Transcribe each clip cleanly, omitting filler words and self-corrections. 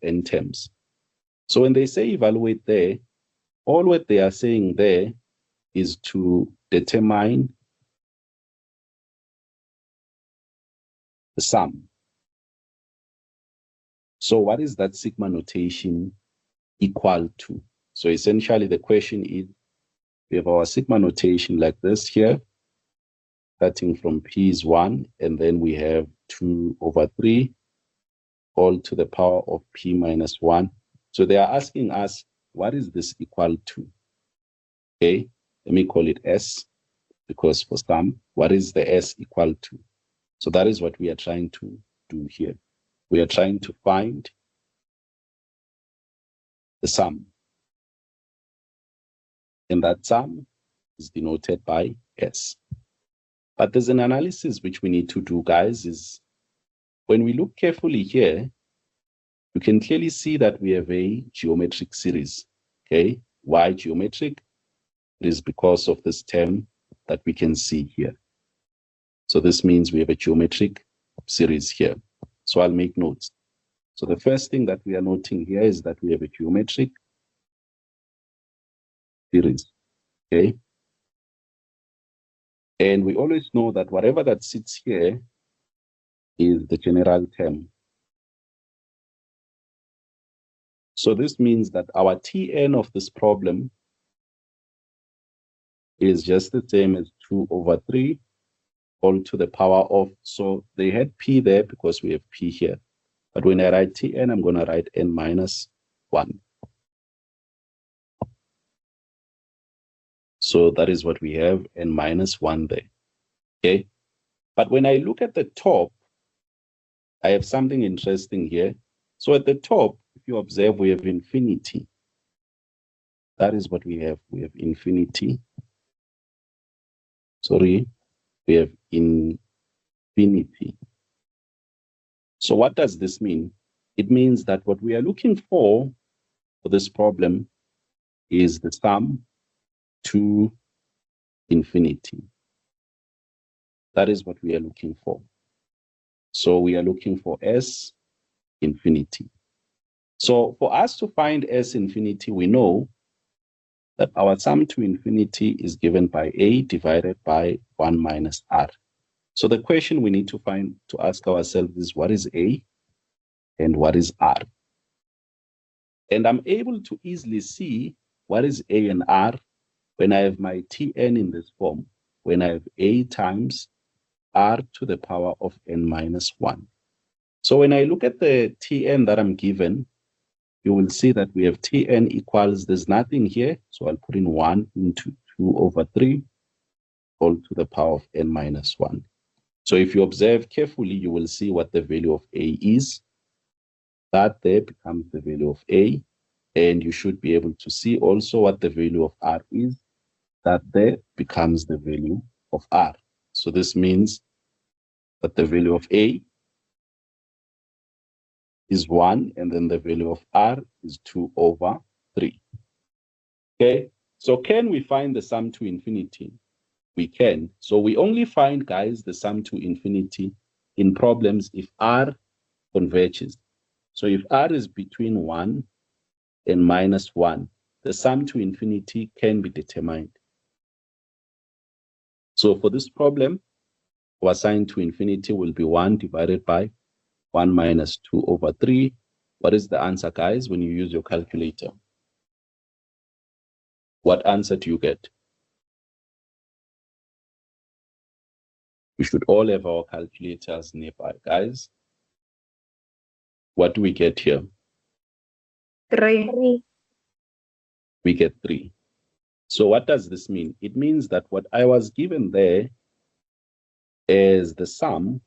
n terms. So when they say evaluate there, all what they are saying there is to determine the sum. So what is that sigma notation equal to? So essentially the question is, we have our sigma notation like this here, starting from p is 1, and then we have 2 over 3, all to the power of p minus 1. So they are asking us, what is this equal to? Okay, let me call it S, because for sum, what is the S equal to? So that is what we are trying to do here. We are trying to find the sum. And that sum is denoted by S. But there's an analysis which we need to do, guys, is when we look carefully here, you can clearly see that we have a geometric series. Okay, why geometric? It is because of this term that we can see here. So this means we have a geometric series here. So I'll make notes. So the first thing that we are noting here is that we have a geometric series. Okay. And we always know that whatever that sits here is the general term. So this means that our Tn of this problem is just the same as 2 over 3 all to the power of, so they had p there because we have p here. But when I write Tn, I'm going to write n minus 1. So that is what we have, n minus 1 there. Okay. But when I look at the top, I have something interesting here. So at the top, if you observe, we have infinity. That is what we have. We have infinity. Sorry, we have infinity. So what does this mean? It means that what we are looking for this problem is the sum to infinity. That is what we are looking for. So we are looking for S infinity. So for us to find S infinity, we know that our sum to infinity is given by A divided by 1 minus R. So the question we need to ask ourselves is, what is A and what is R? And I'm able to easily see what is A and R when I have my Tn in this form, when I have A times R to the power of n minus 1. So when I look at the Tn that I'm given, you will see that we have Tn equals, there's nothing here, so I'll put in 1 into 2 over 3, all to the power of n minus 1. So if you observe carefully, you will see what the value of A is. That there becomes the value of A, and you should be able to see also what the value of R is. That there becomes the value of R. So this means that the value of A is 1, and then the value of R is 2 over 3. Okay, so can we find the sum to infinity? We can. So we only find, guys, the sum to infinity in problems if R converges. So if R is between 1 and minus 1, the sum to infinity can be determined. So for this problem, our sum to infinity will be 1 divided by 1 minus 2 over 3. What is the answer, guys, when you use your calculator? What answer do you get? We should all have our calculators nearby, guys. What do we get here? 3. We get 3. So what does this mean? It means that what I was given there as the sum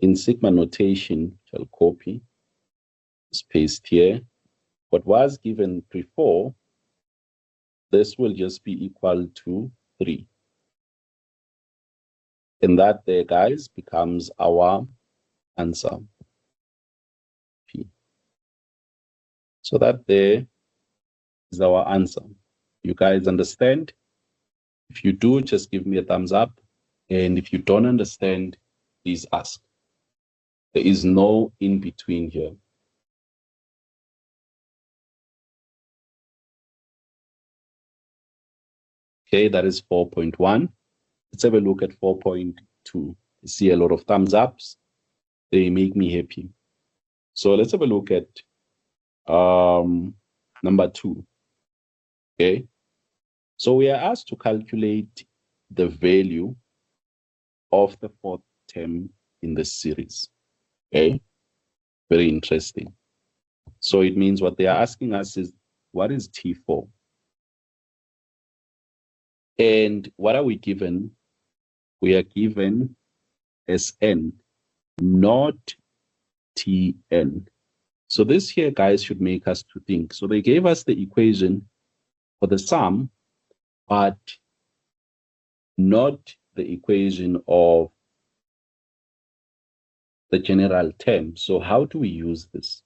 in sigma notation, shall copy, paste here. What was given before, this will just be equal to 3. And that there, guys, becomes our answer, P. So that there is our answer. You guys understand? If you do, just give me a thumbs up. And if you don't understand, please ask. There is no in between here. Okay, that is 4.1. Let's have a look at 4.2. I see a lot of thumbs ups. They make me happy. So let's have a look at number 2. Okay. So we are asked to calculate the value of the fourth term in the series. Okay. Very interesting. So it means what they are asking us is, what is T4? And what are we given? We are given Sn, not Tn. So this here, guys, should make us to think. So they gave us the equation for the sum, but not the equation of the general term. So how do we use this?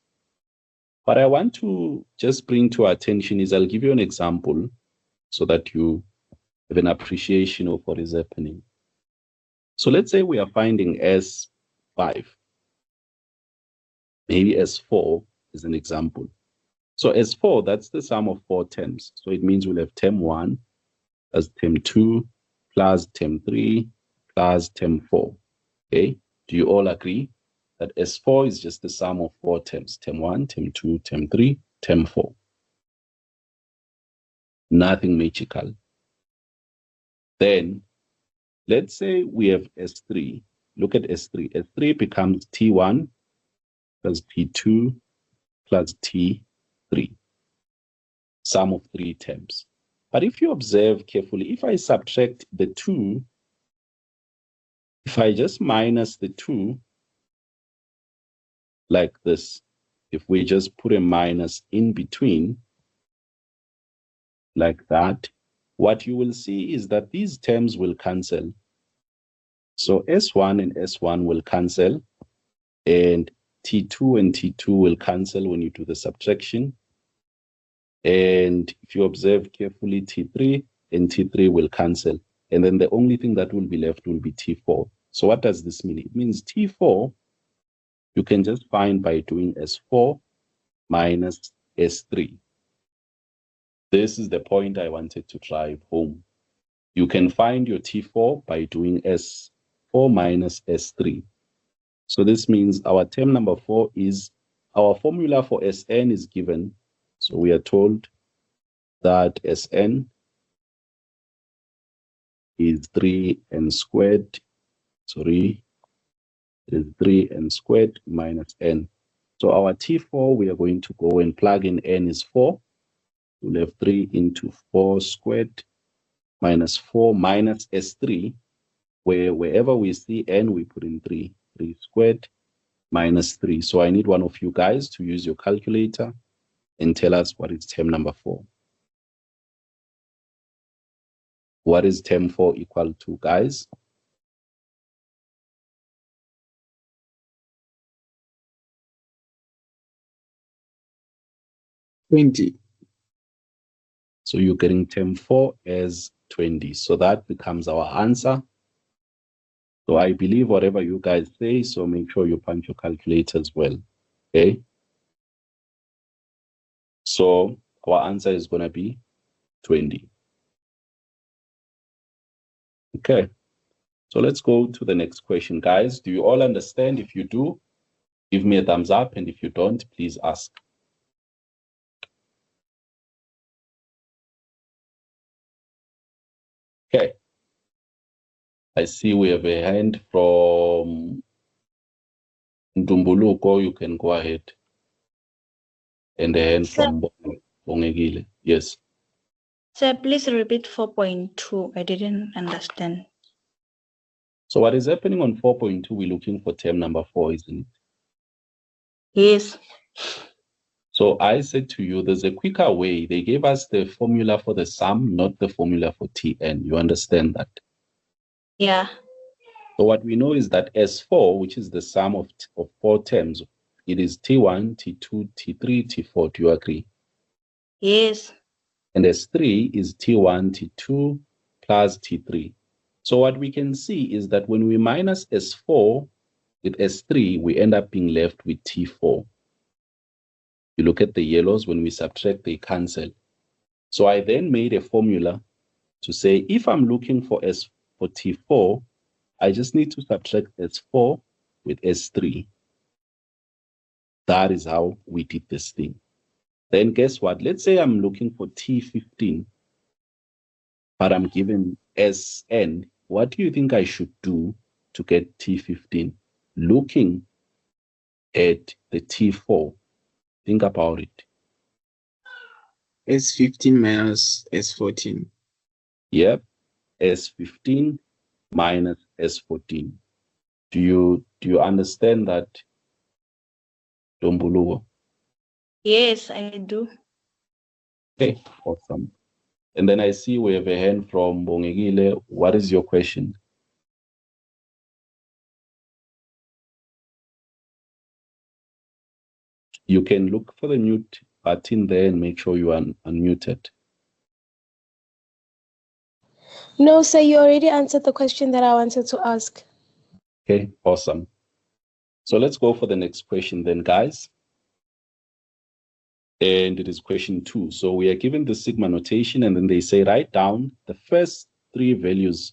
What I want to just bring to our attention is I'll give you an example so that you have an appreciation of what is happening. So let's say we are finding S5. Maybe S4 is an example. So S4, that's the sum of 4 terms. So it means we'll have term 1 plus term 2 plus term 3 plus term 4. Okay? Do you all agree that S4 is just the sum of 4 terms? Term 1, term 2, term 3, term 4. Nothing magical. Then let's say we have S3. Look at S3. S3 becomes T1 plus T2 plus T3. Sum of 3 terms. But if you observe carefully, if I subtract the 2, if I just minus the 2, like this, if we just put a minus in between, like that, what you will see is that these terms will cancel. So S1 and S1 will cancel, and T2 and T2 will cancel when you do the subtraction. And if you observe carefully, T3 and T3 will cancel. And then the only thing that will be left will be T4. So what does this mean? It means T4, you can just find by doing S4 minus S3. This is the point I wanted to drive home. You can find your T4 by doing S4 minus S3. So this means our term number 4 is, our formula for Sn is given. So we are told that Sn is 3n squared. Sorry, it is 3n squared minus n. So our T4, we are going to go and plug in n is 4. We'll have 3 into 4 squared minus 4 minus S3, where wherever we see n, we put in 3. 3 squared minus 3. So I need one of you guys to use your calculator and tell us what is term number 4. What is term 4 equal to, guys? $20. So you're getting term 4 as 20. So that becomes our answer. So I believe whatever you guys say, so make sure you punch your calculator as well. Okay? So our answer is going to be 20. Okay. So let's go to the next question, guys. Do you all understand? If you do, give me a thumbs up. And if you don't, please ask. Okay. I see we have a hand from Ndumbuluko. You can go ahead. And a hand from Bongegile. Yes. Sir, please repeat 4.2. I didn't understand. So what is happening on 4.2, we're looking for term number 4, isn't it? Yes. So I said to you, there's a quicker way. They gave us the formula for the sum, not the formula for Tn. You understand that? Yeah. So what we know is that S4, which is the sum of 4 terms, it is T1, T2, T3, T4. Do you agree? Yes. And S3 is T1, T2 plus T3. So what we can see is that when we minus S4 with S3, we end up being left with T4. You look at the yellows, when we subtract, they cancel. So I then made a formula to say, if I'm looking for T4, I just need to subtract S4 with S3. That is how we did this thing. Then guess what? Let's say I'm looking for T15, but I'm given Sn. What do you think I should do to get T15? Looking at the T4, think about it. S15 minus S14. Yep, S15 minus S14. Do you understand that, Dombuluwo? Yes, I do. Okay, awesome. And then I see we have a hand from Bongegile. What is your question? You can look for the mute button there and make sure you are unmuted. No, sir, you already answered the question that I wanted to ask. Okay, awesome. So let's go for the next question then, guys. And it is question 2. So we are given the sigma notation, and then they say write down the first 3 values